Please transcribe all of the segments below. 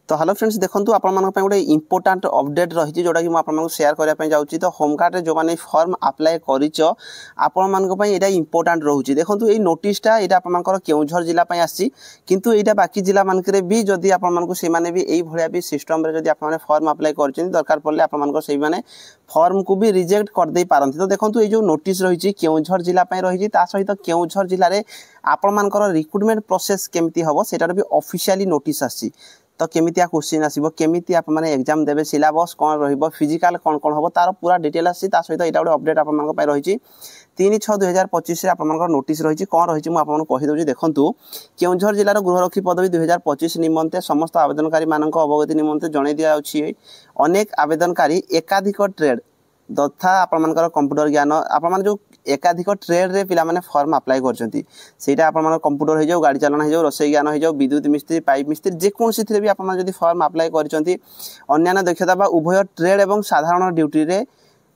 तो hello friends देखो आपण गोटे इंपोर्टाट अपडेट रही जोटा कि मुझे शेयर करने जाऊँगी। तो होमगार्ड जो मैंने फॉर्म अप्लाई कर इंपोर्टाट रोचे। देखो ये नोटिसटा यहाँ आपर केउझर जिला आसी किंतु यहाँ बाकी जिला मानक भी जदि आपको से भी यही भी सिस्टम जब आप फॉर्म अप्लाई कर दरकार पड़े आपने फॉर्म को भी रिजेक्ट करदे पारती। तो देखो ये जो नोटिस रही केउझर जिला रही सहित केउझर जिले में आपर रिक्रुटमेंट प्रोसेस केमती हम सेटार भी ऑफिशियली नोटिस आसी। तो केमितिया क्वेश्चन आसो केमिति आप माने एग्जाम देबे सिलेबस कौन रहिबो फिजिकल कौन कौन हम तार पूरा डिटेल आसी सहित यहाँ गोटे अपडेट आप रही 3/6/2025 आप नोटिस रही कौन रही मुझे कहीदे। देखूँ केउझर जिलार गृहरक्षी पदवी 2025 निमंते समस्त आवेदनकारी मान अवगति निमंते जन दिखाई अनेक आवेदनकारी एकाधिक ट्रेड तथा आपर कंप्यूटर ज्ञान आप जो एकाधिक ट्रेड रे पिला माने फॉर्म अप्लाई करटा आप कंप्यूटर हो जाओ गाड़ी चालन हो जाओ रोसई ज्ञान हो जाओ विद्युत मिस्त्री पाइप मिस्त्री जेकोसी भी आप फॉर्म अप्लाई कर दक्षता बा उभय ट्रेड और साधारण ड्यूटी रे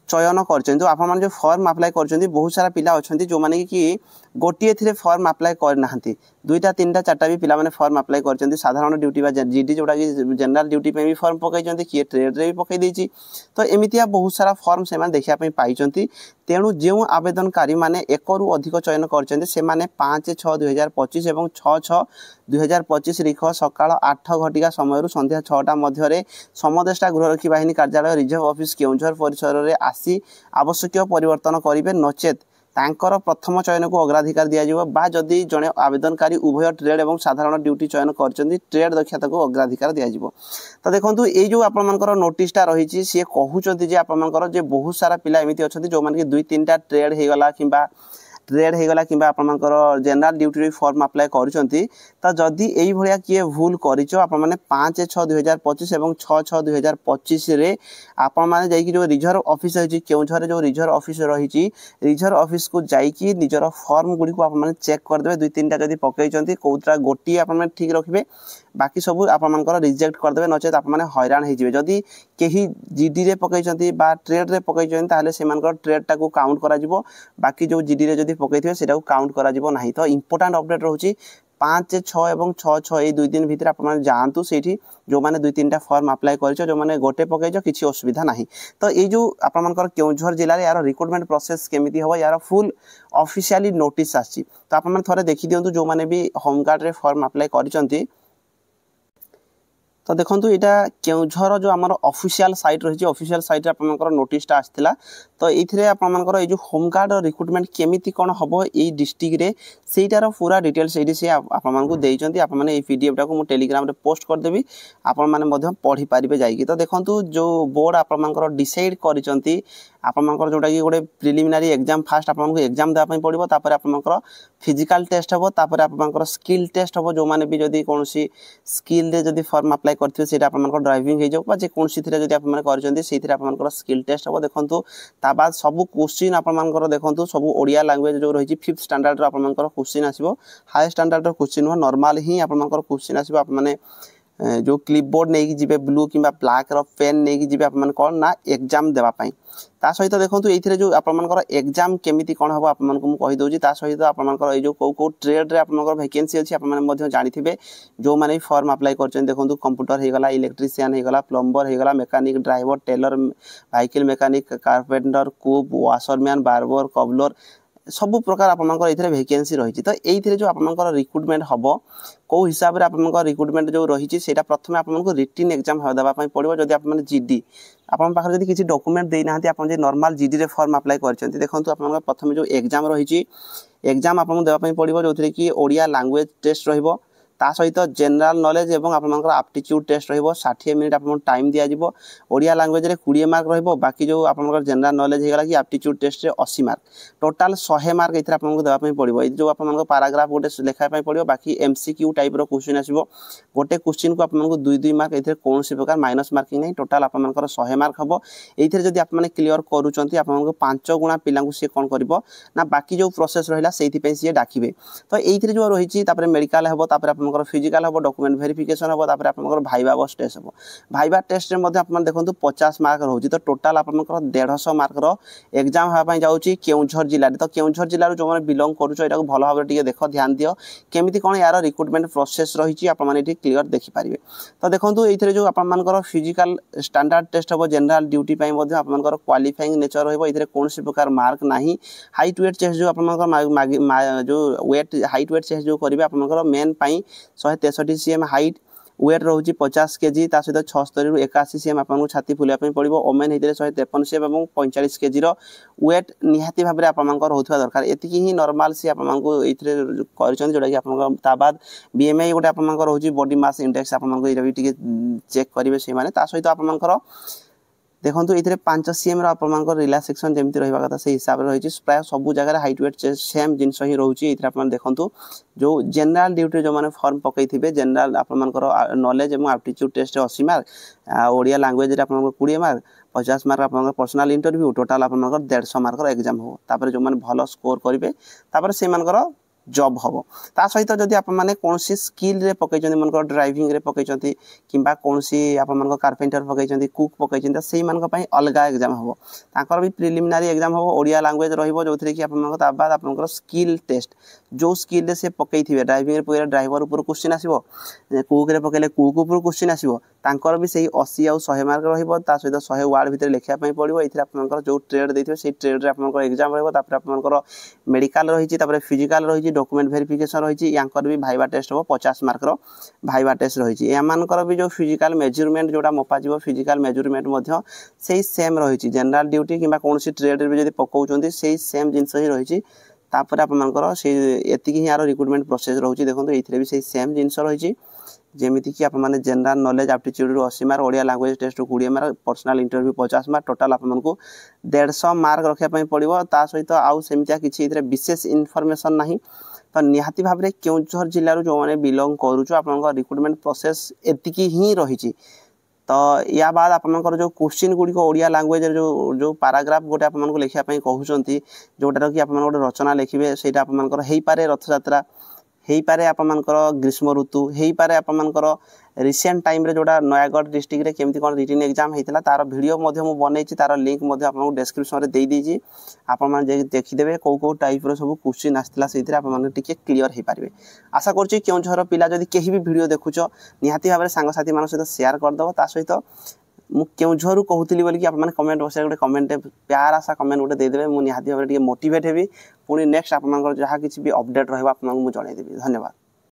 चयन कर। तो आप जो फॉर्म अप्लाई कर बहुत सारा पिला अच्छा जो मैंने कि गोटे थी फॉर्म अप्लाई करना 2टा 3टा 4टा भी पिला फॉर्म अप्लाई कर साधारण ड्यूटी जीडी जोटा कि जनरल ड्यूटी पे भी फॉर्म पकई किए ट्रेड रे भी पकई। तो एमतिया बहुत सारा फॉर्म से देखापी पाई। तेणु जो आवेदनकारी माने 1 रु अधिक चयन कर 5/6/2025 और 6/6/2025 रिख सकाळ 8 घटिका समय संध्या 6टा मध्य समदेष्टा गृहरक्षी बाहिनी कार्यालय रिजर्व ऑफिस केउझर परिसर में आसी आवश्यक परिवर्तन करेंगे नचेत तांकर प्रथम चयन को अग्राधिकार दिया बा जदि जड़े आवेदनकारी उभय ट्रेड और साधारण ड्यूटी चयन कर ट्रेड दक्षता को अग्राधिकार दिया। तो देखो ये जो आपर नोटिसटा रही सी कहते आपर बहुत सारा पिला एमती अच्छा जो मैंने 2-3टा ट्रेड होगला कि ट्रेड होगला कि जनरल ड्यूटी फॉर्म अप्लाई कर जदि यही भाया किए भूल कर 5/6/2025 और 6/6/2025 आपने जो रिजर्व ऑफिस रही केउझर जो रिजर्व ऑफिस रही रिजर्व ऑफिस को जाइए निजर फॉर्म गुड़ी को आप चेक करदे 2-3टा जब पकई कौटा गोटे आप ठीक रखिए बाकी सब आपर रिजेक्ट करदे नचेत आप हैरान होइजिबे। जदि कहीं जीडी रे पकई ट्रेड रे पकई से ट्रेड टाक काउंट करा बाकी जो जीडी रे जदि पकई से काउंट करा नहीं। तो इंपोर्टाट अपडेट रोचे 5/6 और 6/6 ये 2 दिन भितर आप जातु से जो मैंने 2-3टा फॉर्म अप्लाई कर जो मैंने गोटे पकईच किसी असुविधा ना। तो ये जो आपर केउझर जिले में यार रिक्रुटमेंट प्रोसेस केमिति हम यार फुल ऑफिशियली नोटिस आसी। तो आप थे देखी दिंतु जो मैंने भी होमगार्ड रे फॉर्म अप्लाई कर। तो देखो यहाँ केउझर जो आम ऑफिशियल साइट रही ऑफिशियल साइट आप नोटिसटा आसाला। तो ये आपर ये जो होमगार्ड रिक्रुटमेंट केमिति कौन हम ये डिस्ट्रिक्ट रे सेटार पूरा डिटेल्स ये सी आपको देती आपने ये पीडीएफ टाक मुझे टेलीग्राम रे पोस्ट करदेवी आपने पढ़ी पारे जाकि। तो देखो जो बोर्ड आपर डिसाइड कर आपंकर जोटा कि गोटे प्रिलिमिनारी एग्जाम फास्ट आपको एग्जाम देवाई पड़ो तापर आपंकर फिजिकल टेस्ट हम तापर आपंकर स्किल टेस्ट हम जो मैंने भी जदि कौन स्किल रे जदि फॉर्म अप्लाई करते से ड्राइविंग हो जाओ जेकोसी जब आप स्किल टेस्ट हम। देखो बाद सब क्वेश्चन आपर देखो सब ओडिया लैंग्वेज जो रही 5th स्टैंडर्ड आपर क्वेश्चन आसो हाई स्टैंडर्ड क्वेश्चन नुह नॉर्मल ही आपर क्वेश्चन आसो आपने जो क्लिपबोर्ड नहीं जी ब्लू कि ब्लैक पेन नहीं जी आप कौन ना एग्जाम देवाई। ता सहित देखो ये जो आपर एग्जाम केमिति कौन हम आपको कहीदे सहित आपर जो कौ ट्रेड रे आपर वैकेंसी अच्छी आपने जानी जो मैंने फॉर्म अप्लाई कर देखो कंप्यूटर होगला इलेक्ट्रीशियन होगला प्लम्बर होगला mechanic driver tailor vehicle mechanic carpenter cook washerman barber cobbler सब प्रकार आपर ये वैकेंसी रही। तो ये जो आपर रिक्रुटमेंट हम कौ हिसाब से आप रिक्रुटमेंट जो रही प्रथम आपको रिटन एग्जाम देवाई पड़ो जब आप जीडी आपन पाखर जदि किसी डॉक्यूमेंट देना आप नॉर्मल जीडी रे फॉर्म अप्लाई कर देखो आप प्रथम जो एग्जाम रही एग्जाम आपको देवाई पड़ो जो कि ओडिया लैंग्वेज टेस्ट रहिबो ता सहित जनरल नॉलेज और आपंकर एप्टीट्यूड टेस्ट रहिबो 60 मिनिट आपको टाइम दिया ओडिया लैंग्वेज रे 20 मार्क रहिबो बाकी जो आपंकर जनरल नॉलेज होगा कि एप्टीट्यूड टेस्ट रे 80 मार्क टोटाल 100 मार्क ये आपको देवाई पड़ो। जो आपंकर पैराग्राफ गोटे लिखापी पड़ो बाकी एमसीक्यू टाइप रो क्वेश्चन आसो गोटे क्वेश्चन को आपको 2-2 मार्क ये कौन प्रकार माइनस मार्किंग नहीं टोटाल आपंकर 100 मार्क हम। ये जब आप क्लीयर करुँच आपको 5 गुणा पिला सी कौन कर बाकी जो प्रोसेस रहा से डाकिबे। तो ये जो रही मेडिकल हम आपनकर फिजिकल हबो डॉक्यूमेंट वेरिफिकेशन हबो तापर आपनकर भाइबा बस टेस्ट हबो भाइबा टेस्ट रे मध्ये आपन देखंतु 50 मार्क रहउची तो टोटल आपनकर 150 मार्क रो एग्जाम हा पई जाउची केउझर जिल्ला तो केउझर जिल्ला रो जो माने बिलोंग करूचो एटा को भलो भाबे टिके देखो ध्यान दियो केमिति कोन यार रिक्रूटमेंट प्रोसेस रहिची आपन माने ठी क्लियर देखि पारिबे तो देखंतु एथिरे जो आपन मानकर फिजिकल स्टैंडर्ड टेस्ट हबो जनरल ड्यूटी पई मध्ये आपन मानकर क्वालिफाइंग नेचर रहइबो एथिरे कोनसी प्रकार मार्क नाही हाइट वेट चेस्ट जो आपन मानकर जो वेट हाइट वेट चेस्ट जो करिवे आपन मानकर मेन पई 163 सीएम हाइट वेट रोची 50 केजी ता सहित 76 रु 81 सीएम आपन छाती फुलिया पई पड़िबो ओमेन हेतिरे 153 सीएम एवं 45 केजी रो वेट निहाती भाबरे आपन मानकर होथवा दरकार एतिकी ही नॉर्मल सी आपन मानको एथिरे करछन जोडा कि आपन ता बाद बीएमआई गोटे आपन मानकर होची बॉडी मास इंडेक्स आपन मानको इरा भी टिके चेक करिवे से माने ता सहित आपन मानकर देखंतु इथरे 5 सीएम रो आपन मानकर रिलैक्सेशन जेमति रहइबा कथा से हिसाब रे रहिछि प्राय सब जगह रे हाइट वेट सेम जिंस ही रहउछि इथरे आपन देखंतु जो जनरल ड्यूटी जो माने फॉर्म पकई थिबे जनरल आपन मानकर नॉलेज एवं aptitude test 80 mark Odia language रे आपन मानकर 20 मार्क 50 मार्क आपन मानकर पर्सनल इंटरव्यू टोटल आपन मानकर 150 मार्क रो एग्जाम हो तापर जो माने भलो स्कोर करिवे तापर से मानकर जॉब हबो ता सहित जदि आपन माने कोनसी स्किल रे पकैचंती मनकर ड्राइविंग रे पकैचंती किबा कोनसी आपन मनकर कारपेंटर पकैचंती कुक पकैचंती सेही मानक पई अलगा एग्जाम हबो ताकर भी प्रिलिमिनरी एग्जाम हबो ओडिया लैंग्वेज रहइबो जोथरे कि आपन मनकर ता बाद आपन मनकर स्किल टेस्ट जो स्किल रे से पकैथिबे ड्राइविंग रे पकैले ड्राइवर ऊपर क्वेश्चन आसीबो कुक रे पकैले कुक ऊपर क्वेश्चन आसीबो तांकर भी सेही 80 आ 100 मार्क रहइबो ता सहित 100 वर्ड भीतर लिखिया पई पड़िबो इथरे आपन मनकर जो ट्रेड देथिबे सेही ट्रेड रे आपन मनकर एग्जाम रहइबो तापर आपन मनकर मेडिकल रहिछि तापर फिजिकल रहिछि डॉक्यूमेंट वेरिफिकेशन रहिछि यांकर भी भाइबा टेस्ट हो 50 मार्क रो भाइबा टेस्ट रहिछि या मानकर भी जो फिजिकल मेजरमेंट जोडा मपा जिवो फिजिकल मेजरमेंट मध्य सेही सेम रहिछि जनरल ड्यूटी किबा कोनसी ट्रेड रे जदि पकाउचंती सेही सेम जिंस ही रहिछि तापर आपन मानकर से एतिकी ही यार रिक्रूटमेंट प्रोसेस रहउछि देखंतु एथिरे भी सेही सेम जिंस रहिछि जेमिति कि आपन माने जनरल नॉलेज एप्टीट्यूड रो 80 मार्क ओडिया लैंग्वेज टेस्ट रो 20 mark personal interview 50 mark total आपन मानकु 150 मार्क रखिया पई पड़िबो ता सहित आउ सेमितिया किछि इथरे विशेष इन्फॉर्मेशन नाही तो निहाती भाबरे केउझर जिल्ला रो जो माने बिलोंग करूचो आपन रिक्रूटमेंट प्रोसेस एतिकी ही रहिछि तो या बाद आपन जो क्वेश्चन गुडी को ओडिया लैंग्वेज जो पैराग्राफ गोटे आपन लिखिया पई कहउचंती जोटा कि आपन गोटे रचना लिखिबे सेटा आपन हेई पारे रथ यात्रा हेई पारे आपन ग्रीष्म ऋतु हेई पारे आपन रिसेंट टाइम रे जोटा नयागढ़ डिस्ट्रिक्ट रे केमती कोन रिटन एग्जाम हेतिला तार वीडियो मध्ये मु बनैछि तार लिंक मध्ये आपन डिस्क्रिप्शन रे देई दीजी आपन मान जे देखि देबे को टाइप रो सब क्वेश्चन आस्तिला सेतिरे आपन मान टिके क्लियर हे पारिबे आशा करछि केउझर पिला जदि केही भी वीडियो देखुचो निहाती भाबरे संग साथी मान सहित शेयर कर दबो ता सहित मु केउझरु कहउतिली बोली कि आपन माने कमेंट बक्स रे गोटे कमेंट प्यार आशा कमेंट गोटे दे देबे मु निहाती भाबरे टिके मोटिवेट हेबी पुनी नेक्स्ट आपन जहा किछि भी अपडेट रहबा आपन मु जणाई देबी धन्यवाद।